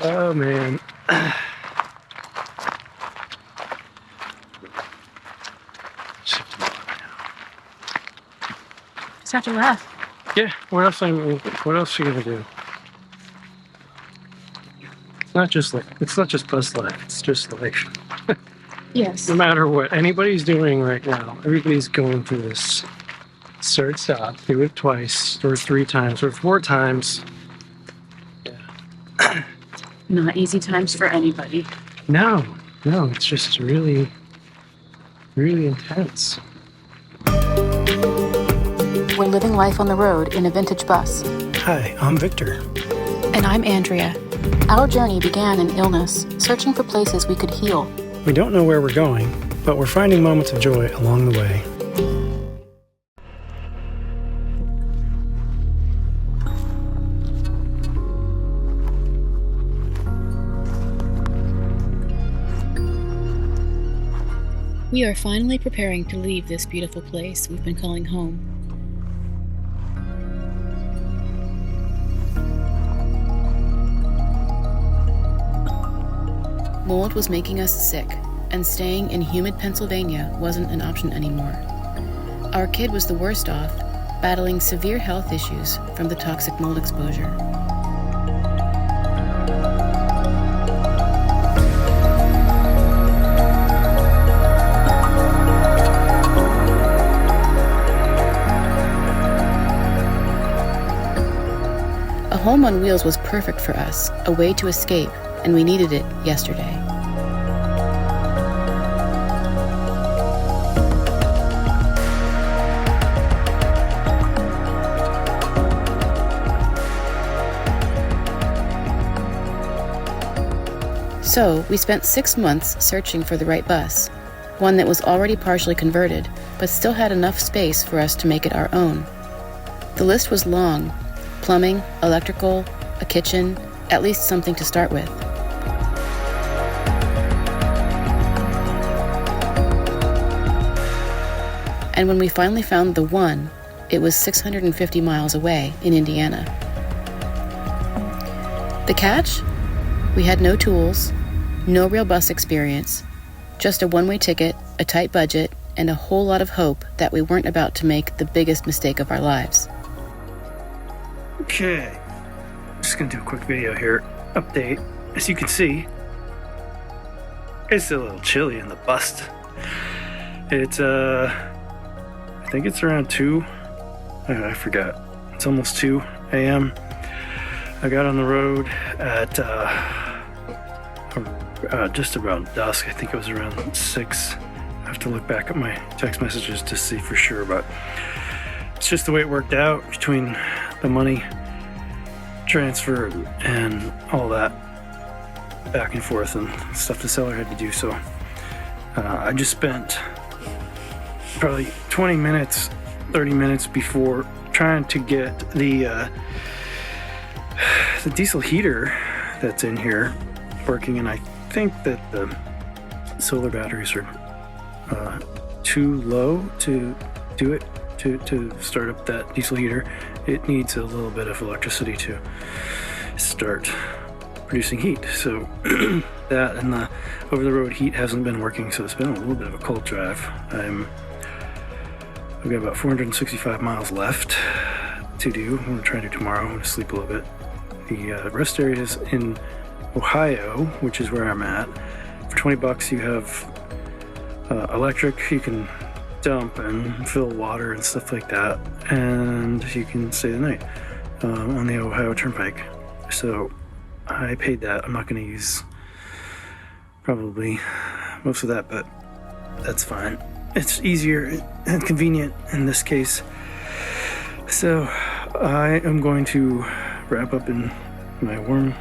Oh man. Just have to laugh. Yeah, what else are you gonna do? It's not just bus life, it's just life. Yes. No matter what anybody's doing right now, everybody's going through this. Start, stop, do it twice, or 3 times, or 4 times. Yeah. Not easy times for anybody. No, it's just really, really intense. We're living life on the road in a vintage bus. Hi, I'm Victor. And I'm Andrea. Our journey began in illness, searching for places we could heal. We don't know where we're going, but we're finding moments of joy along the way. We are finally preparing to leave this beautiful place we've been calling home. Mold was making us sick, and staying in humid Pennsylvania wasn't an option anymore. Our kid was the worst off, battling severe health issues from the toxic mold exposure. A home on wheels was perfect for us, a way to escape, and we needed it yesterday. So, we spent 6 months searching for the right bus, one that was already partially converted, but still had enough space for us to make it our own. The list was long: plumbing, electrical, a kitchen, at least something to start with. And when we finally found the one, it was 650 miles away in Indiana. The catch? We had no tools, no real bus experience, just a one-way ticket, a tight budget, and a whole lot of hope that we weren't about to make the biggest mistake of our lives. Okay, just gonna do a quick video here. Update. As you can see, it's a little chilly in the bus. It's I think it's around 2. I forgot. It's almost 2 a.m. I got on the road at just around dusk. I think it was around 6. I have to look back at my text messages to see for sure, but it's just the way it worked out between the money transfer and all that back and forth and stuff the seller had to do. So I just spent probably 20 minutes, 30 minutes before trying to get the diesel heater that's in here working, and I think that the solar batteries are too low to do it, to start up that diesel heater. It needs a little bit of electricity to start producing heat. So that and the over-the-road heat hasn't been working, so it's been a little bit of a cold drive. I've got about 465 miles left to do. I'm gonna try to do tomorrow. I'm gonna sleep a little bit. The rest areas in Ohio, which is where I'm at, for $20 you have electric. You can dump and fill water and stuff like that, and you can stay the night on the Ohio Turnpike. So I paid that. I'm not going to use probably most of that, but that's fine. It's easier and convenient in this case. So I am going to wrap up in my warm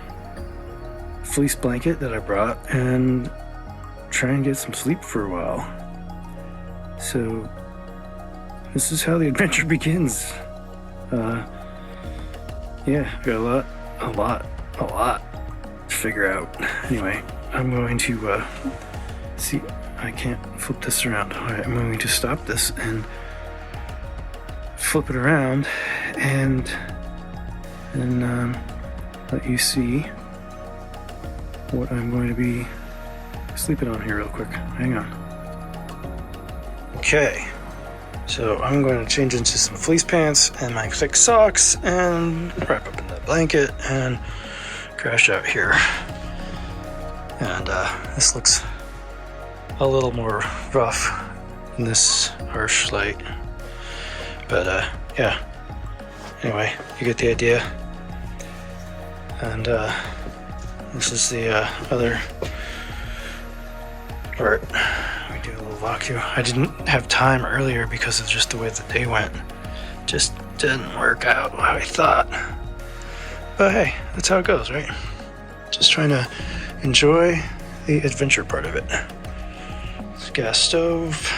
fleece blanket that I brought and try and get some sleep for a while. So this is how the adventure begins. Yeah, got a lot to figure out. Anyway, I'm going to see. I can't flip this around. All right, I'm going to stop this and flip it around and then let you see what I'm going to be sleeping on here real quick. Hang on. Okay, so I'm going to change into some fleece pants and my thick socks and wrap up in that blanket and crash out here. And this looks a little more rough in this harsh light, but yeah, anyway, you get the idea. And this is the other part. We do a little walkthrough. I didn't have time earlier because of just the way the day went. Just didn't work out how I thought, but hey, that's how it goes, right? Just trying to enjoy the adventure part of it. It's a gas stove,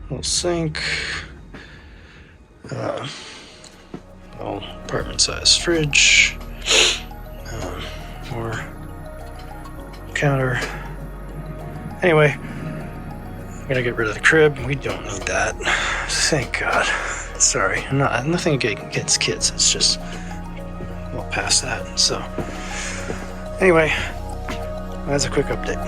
little sink, little apartment-sized fridge, more counter. Anyway, I'm gonna get rid of the crib. We don't need that. Thank God. Sorry, nothing against kids. It's just well past that. So anyway, that's a quick update.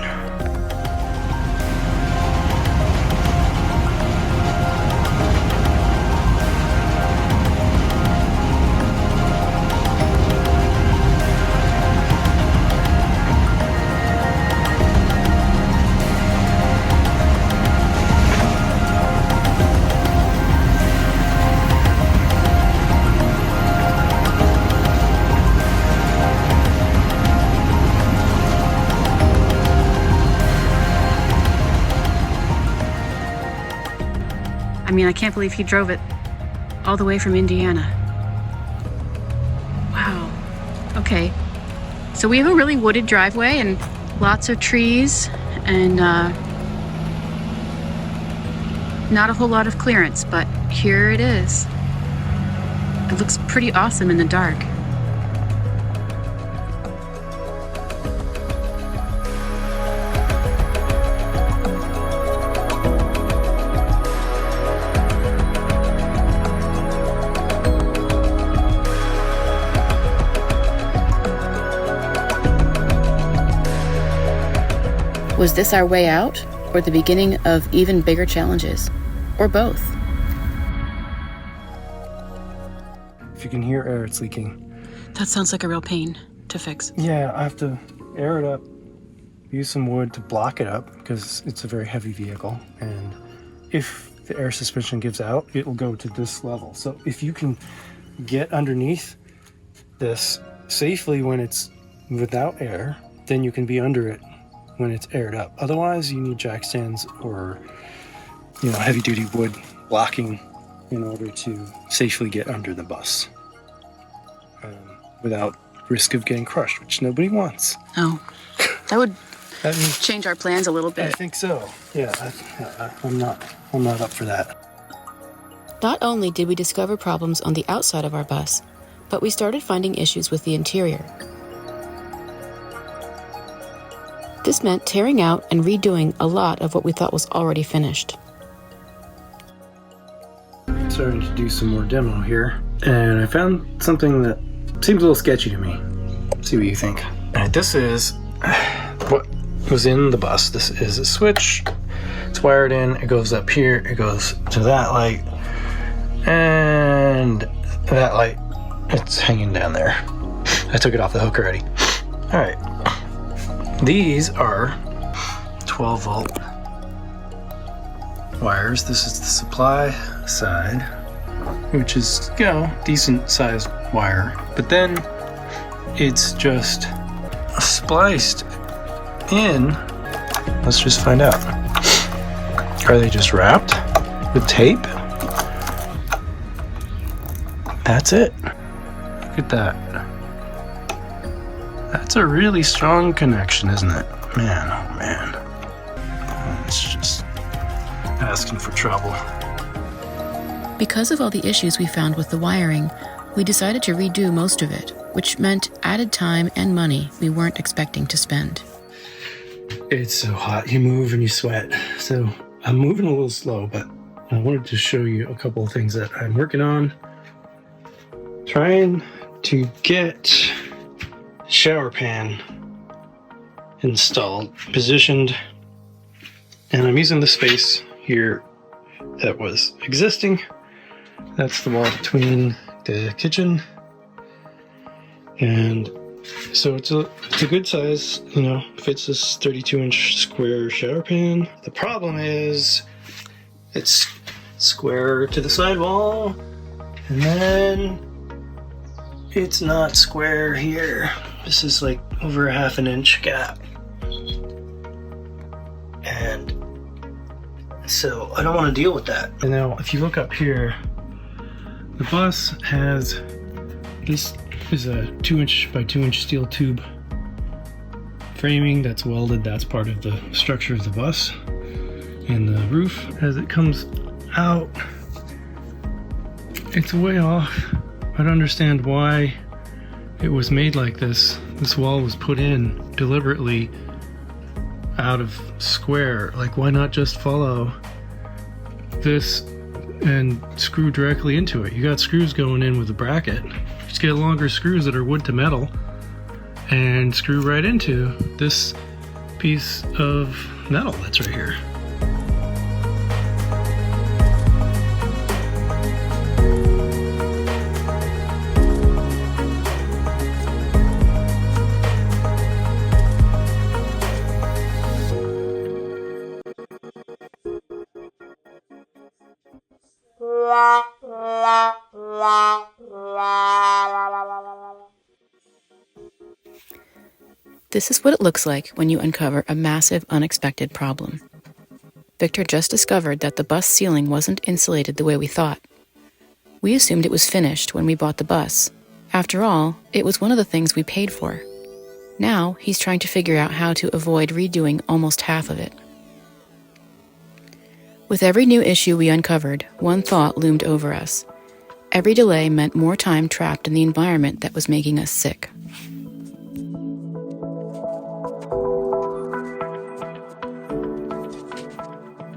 I mean, I can't believe he drove it all the way from Indiana. Wow. Okay. So we have a really wooded driveway and lots of trees and not a whole lot of clearance, but here it is. It looks pretty awesome in the dark. Was this our way out, or the beginning of even bigger challenges? Or both? If you can hear air, it's leaking. That sounds like a real pain to fix. Yeah, I have to air it up, use some wood to block it up because it's a very heavy vehicle. And if the air suspension gives out, it will go to this level. So if you can get underneath this safely when it's without air, then you can be under it when it's aired up. Otherwise, you need jack stands or, heavy duty wood blocking in order to safely get under the bus without risk of getting crushed, which nobody wants. Oh, that would change our plans a little bit. I think so. Yeah, I'm not up for that. Not only did we discover problems on the outside of our bus, but we started finding issues with the interior. This meant tearing out and redoing a lot of what we thought was already finished. Starting to do some more demo here, and I found something that seems a little sketchy to me. See what you think. All right, this is what was in the bus. This is a switch. It's wired in. It goes up here. It goes to that light, and that light, it's hanging down there. I took it off the hook already. All right. These are 12 volt wires. This is the supply side, which is, decent sized wire. But then it's just spliced in. Let's just find out. Are they just wrapped with tape? That's it. Look at that. That's a really strong connection, isn't it? Man, oh man. It's just asking for trouble. Because of all the issues we found with the wiring, we decided to redo most of it, which meant added time and money we weren't expecting to spend. It's so hot. You move and you sweat. So I'm moving a little slow, but I wanted to show you a couple of things that I'm working on trying to get shower pan installed, positioned, and I'm using the space here that was existing. That's the wall between the kitchen, and so it's a good size, fits this 32-inch square shower pan. The problem is it's square to the sidewall, and then it's not square here. This is like over a half an inch gap. And so I don't want to deal with that. And now if you look up here, the bus has, this is a 2-inch by 2-inch steel tube framing that's welded. That's part of the structure of the bus. And the roof, as it comes out, it's way off. I don't understand why it was made like this. This wall was put in deliberately out of square. Like, why not just follow this and screw directly into it? You got screws going in with a bracket. Just get longer screws that are wood to metal and screw right into this piece of metal that's right here. This is what it looks like when you uncover a massive, unexpected problem. Victor just discovered that the bus ceiling wasn't insulated the way we thought. We assumed it was finished when we bought the bus. After all, it was one of the things we paid for. Now, he's trying to figure out how to avoid redoing almost half of it. With every new issue we uncovered, one thought loomed over us. Every delay meant more time trapped in the environment that was making us sick.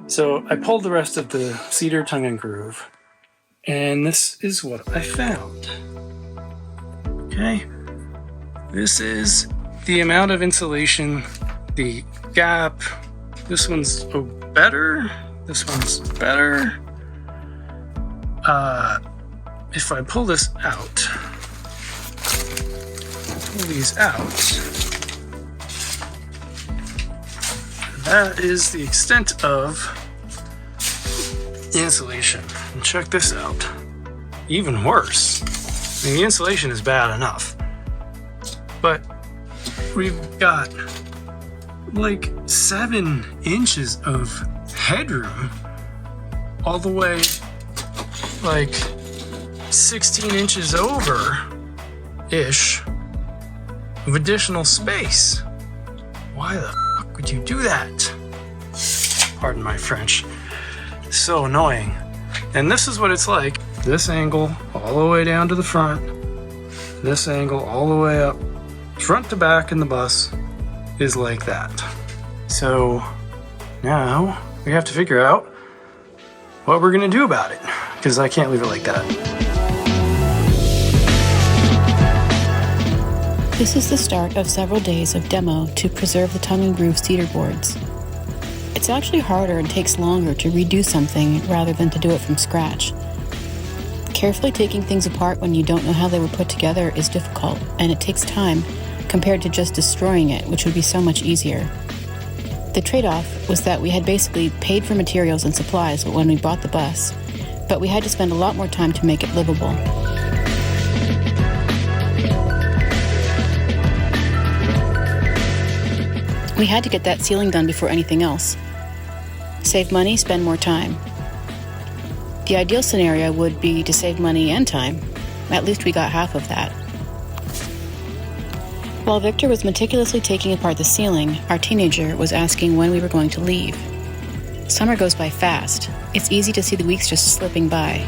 So I pulled the rest of the cedar tongue and groove, and this is what I found. Okay, this is the amount of insulation, the gap. This one's better. This one's better. If I pull this out, pull these out, that is the extent of the insulation. And check this out. Even worse. I mean, the insulation is bad enough, but we've got like 7 inches of headroom all the way like 16 inches over ish of additional space. Why the fuck would you do that? Pardon my French. It's so annoying. And this is what it's like. This angle all the way down to the front, this angle all the way up front to back in the bus is like that. So now we have to figure out what we're gonna do about it, because I can't leave it like that. This is the start of several days of demo to preserve the tongue and groove cedar boards. It's actually harder and takes longer to redo something rather than to do it from scratch. Carefully taking things apart when you don't know how they were put together is difficult, and it takes time compared to just destroying it, which would be so much easier. The trade-off was that we had basically paid for materials and supplies when we bought the bus, but we had to spend a lot more time to make it livable. We had to get that ceiling done before anything else. Save money, spend more time. The ideal scenario would be to save money and time. At least we got half of that. While Victor was meticulously taking apart the ceiling, our teenager was asking when we were going to leave. Summer goes by fast. It's easy to see the weeks just slipping by.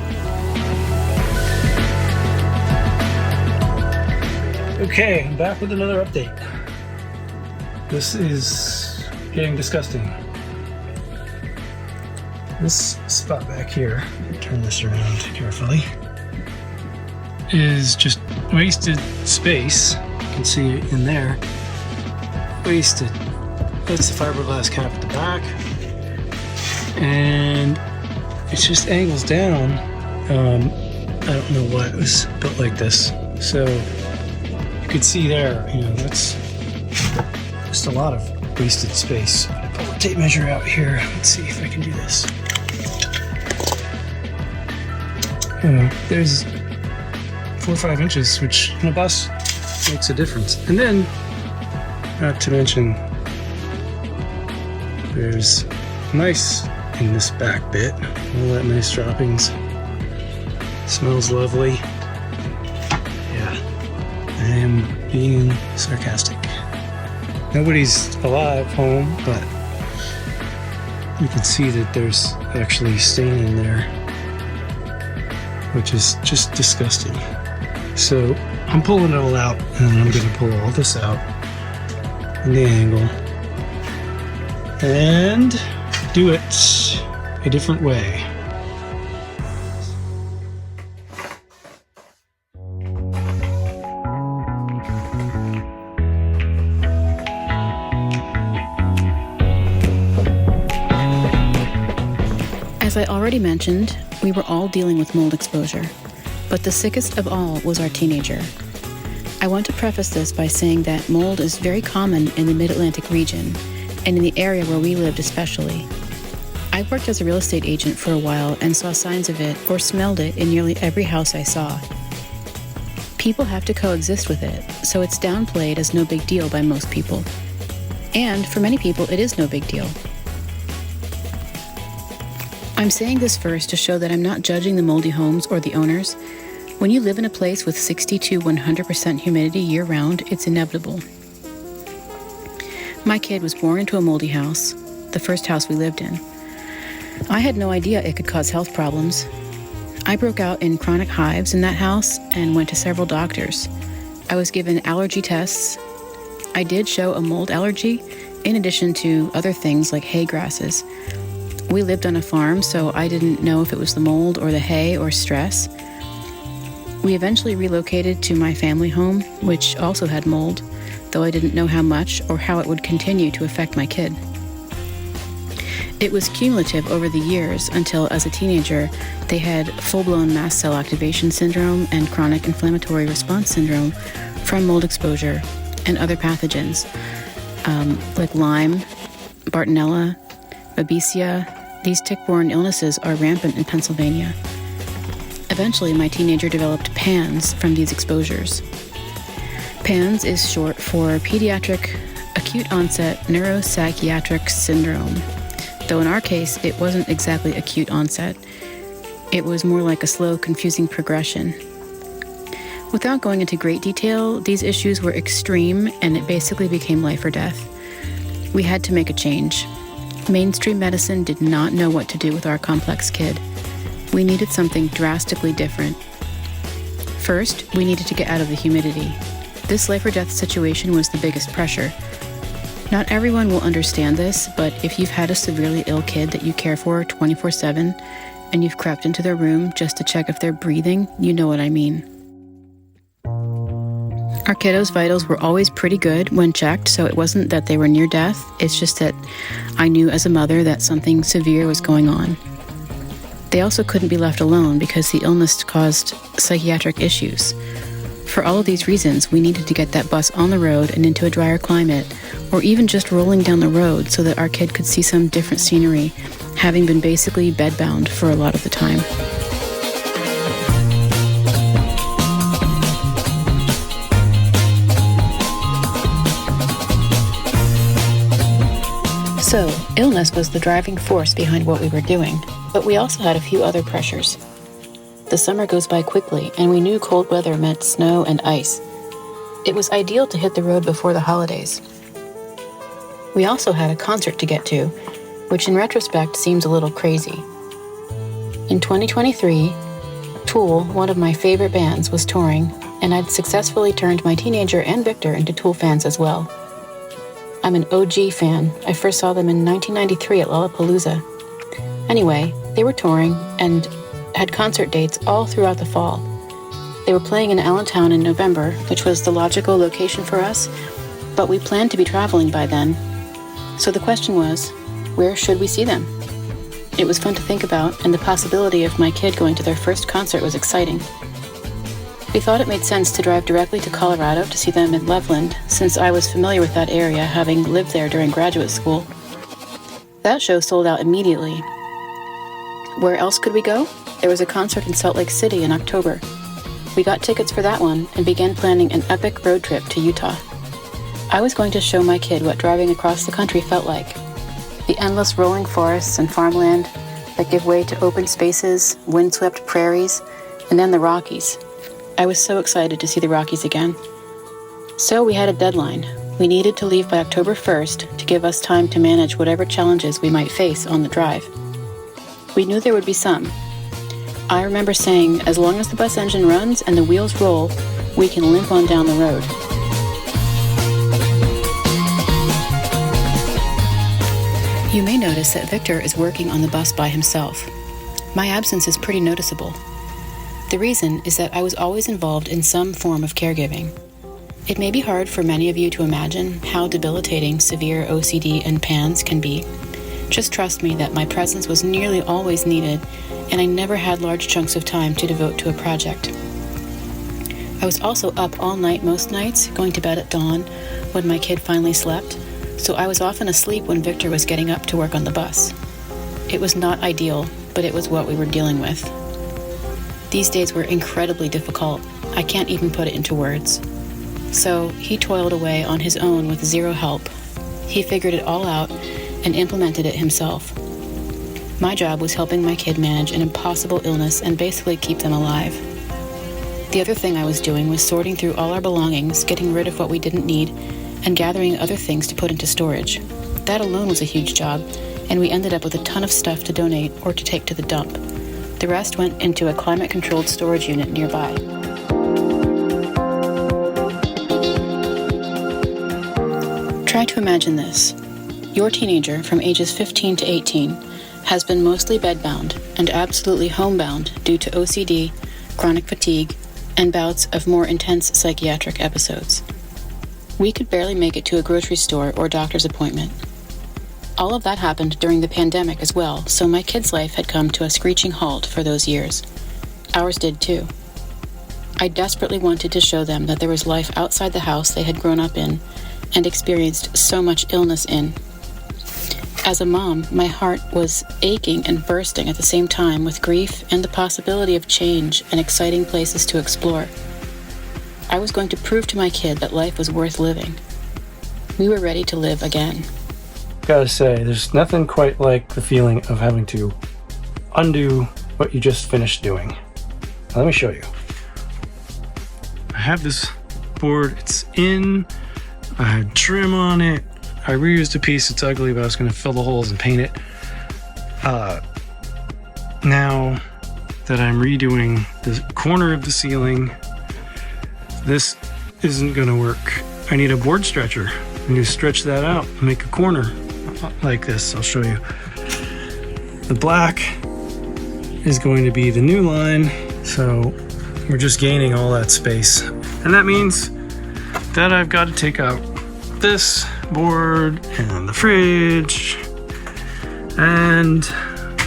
Okay, I'm back with another update. This is getting disgusting. This spot back here, turn this around carefully. is just wasted space. You can see it in there. Wasted. That's the fiberglass cap at the back. And it just angles down. I don't know why it was built like this. So you could see there, that's just a lot of wasted space. I pull the tape measure out here. Let's see if I can do this. There's 4 or 5 inches, which in a bus makes a difference. And then, not to mention, there's nice in this back bit. All that nice droppings. Smells lovely. Yeah, I am being sarcastic. Nobody's alive home, but you can see that there's actually stain in there, which is just disgusting. So I'm pulling it all out, and then I'm going to pull all this out in the angle and do it a different way. As I already mentioned, we were all dealing with mold exposure, but the sickest of all was our teenager. I want to preface this by saying that mold is very common in the Mid-Atlantic region, and in the area where we lived especially. I worked as a real estate agent for a while and saw signs of it or smelled it in nearly every house I saw. People have to coexist with it, so it's downplayed as no big deal by most people. And for many people, it is no big deal. I'm saying this first to show that I'm not judging the moldy homes or the owners. When you live in a place with 60 to 100% humidity year-round, it's inevitable. My kid was born into a moldy house, the first house we lived in. I had no idea it could cause health problems. I broke out in chronic hives in that house and went to several doctors. I was given allergy tests. I did show a mold allergy, in addition to other things like hay grasses. We lived on a farm, so I didn't know if it was the mold or the hay or stress. We eventually relocated to my family home, which also had mold, though I didn't know how much or how it would continue to affect my kid. It was cumulative over the years until, as a teenager, they had full-blown mast cell activation syndrome and chronic inflammatory response syndrome from mold exposure and other pathogens, like Lyme, Bartonella, Babesia. These tick-borne illnesses are rampant in Pennsylvania. Eventually, my teenager developed PANDAS from these exposures. PANDAS is short for Pediatric Acute Onset Neuropsychiatric Syndrome, though in our case, it wasn't exactly acute onset. It was more like a slow, confusing progression. Without going into great detail, these issues were extreme, and it basically became life or death. We had to make a change. Mainstream medicine did not know what to do with our complex kid. We needed something drastically different. First, we needed to get out of the humidity. This life or death situation was the biggest pressure. Not everyone will understand this, but if you've had a severely ill kid that you care for 24/7, and you've crept into their room just to check if they're breathing, you know what I mean. Our kiddos' vitals were always pretty good when checked, so it wasn't that they were near death. It's just that I knew as a mother that something severe was going on. They also couldn't be left alone because the illness caused psychiatric issues. For all of these reasons, we needed to get that bus on the road and into a drier climate, or even just rolling down the road so that our kid could see some different scenery, having been basically bedbound for a lot of the time. So, illness was the driving force behind what we were doing, but we also had a few other pressures. The summer goes by quickly, and we knew cold weather meant snow and ice. It was ideal to hit the road before the holidays. We also had a concert to get to, which in retrospect seems a little crazy. In 2023, Tool, one of my favorite bands, was touring, and I'd successfully turned my teenager and Victor into Tool fans as well. I'm an OG fan. I first saw them in 1993 at Lollapalooza. Anyway, they were touring and had concert dates all throughout the fall. They were playing in Allentown in November, which was the logical location for us, but we planned to be traveling by then. So the question was, where should we see them? It was fun to think about, and the possibility of my kid going to their first concert was exciting. We thought it made sense to drive directly to Colorado to see them in Loveland, since I was familiar with that area, having lived there during graduate school. That show sold out immediately. Where else could we go? There was a concert in Salt Lake City in October. We got tickets for that one and began planning an epic road trip to Utah. I was going to show my kid what driving across the country felt like. The endless rolling forests and farmland that give way to open spaces, windswept prairies, and then the Rockies. I was so excited to see the Rockies again. So we had a deadline. We needed to leave by October 1st to give us time to manage whatever challenges we might face on the drive. We knew there would be some. I remember saying, as long as the bus engine runs and the wheels roll, we can limp on down the road. You may notice that Victor is working on the bus by himself. My absence is pretty noticeable. The reason is that I was always involved in some form of caregiving. It may be hard for many of you to imagine how debilitating severe OCD and PANDAS can be. Just trust me that my presence was nearly always needed, and I never had large chunks of time to devote to a project. I was also up all night most nights, going to bed at dawn when my kid finally slept, so I was often asleep when Victor was getting up to work on the bus. It was not ideal, but it was what we were dealing with. These days were incredibly difficult. I can't even put it into words. So he toiled away on his own with zero help. He figured it all out and implemented it himself. My job was helping my kid manage an impossible illness and basically keep them alive. The other thing I was doing was sorting through all our belongings, getting rid of what we didn't need, and gathering other things to put into storage. That alone was a huge job, and we ended up with a ton of stuff to donate or to take to the dump. The rest went into a climate-controlled storage unit nearby. Try to imagine this. Your teenager, from ages 15 to 18, has been mostly bedbound and absolutely homebound due to OCD, chronic fatigue, and bouts of more intense psychiatric episodes. We could barely make it to a grocery store or doctor's appointment. All of that happened during the pandemic as well, so my kid's life had come to a screeching halt for those years. Ours did too. I desperately wanted to show them that there was life outside the house they had grown up in and experienced so much illness in. As a mom, my heart was aching and bursting at the same time with grief and the possibility of change and exciting places to explore. I was going to prove to my kid that life was worth living. We were ready to live again. Gotta say, there's nothing quite like the feeling of having to undo what you just finished doing. Now, let me show you. I have this board, it's in, I had trim on it, I reused a piece, it's ugly, but I was gonna fill the holes and paint it. Now that I'm redoing the corner of the ceiling, this isn't gonna work. I need a board stretcher. I'm gonna stretch that out and make a corner like this. I'll show you. The black is going to be the new line, so we're just gaining all that space. And that means that I've got to take out this board and the fridge, and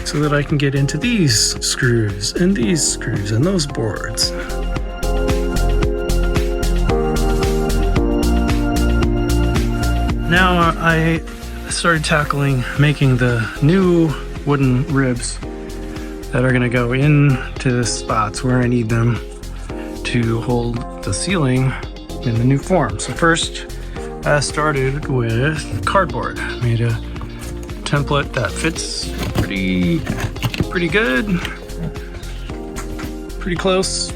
so that I can get into these screws and these screws and those boards. Now I started tackling making the new wooden ribs that are going to go into the spots where I need them to hold the ceiling in the new form. So first I started with cardboard. Made a template that fits pretty good, pretty close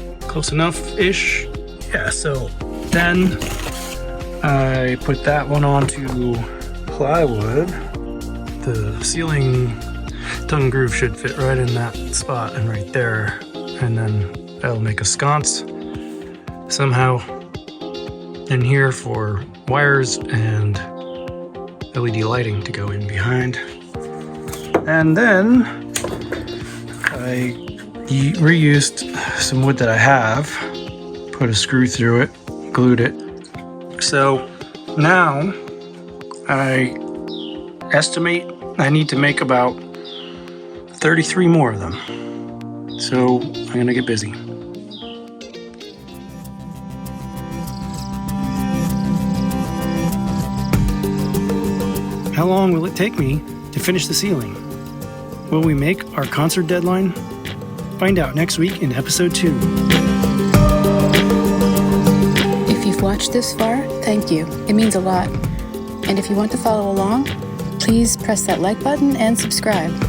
enough-ish. Yeah, so then I put that one onto plywood. The ceiling tongue groove should fit right in that spot and right there, and then that'll make a sconce somehow in here for wires and LED lighting to go in behind. And then I reused some wood that I have put a screw through it, glued it. So now I estimate I need to make about 33 more of them. So I'm gonna get busy. How long will it take me to finish the ceiling? Will we make our concert deadline? Find out next week in episode 2. If you've watched this far, thank you. It means a lot. And if you want to follow along, please press that like button and subscribe.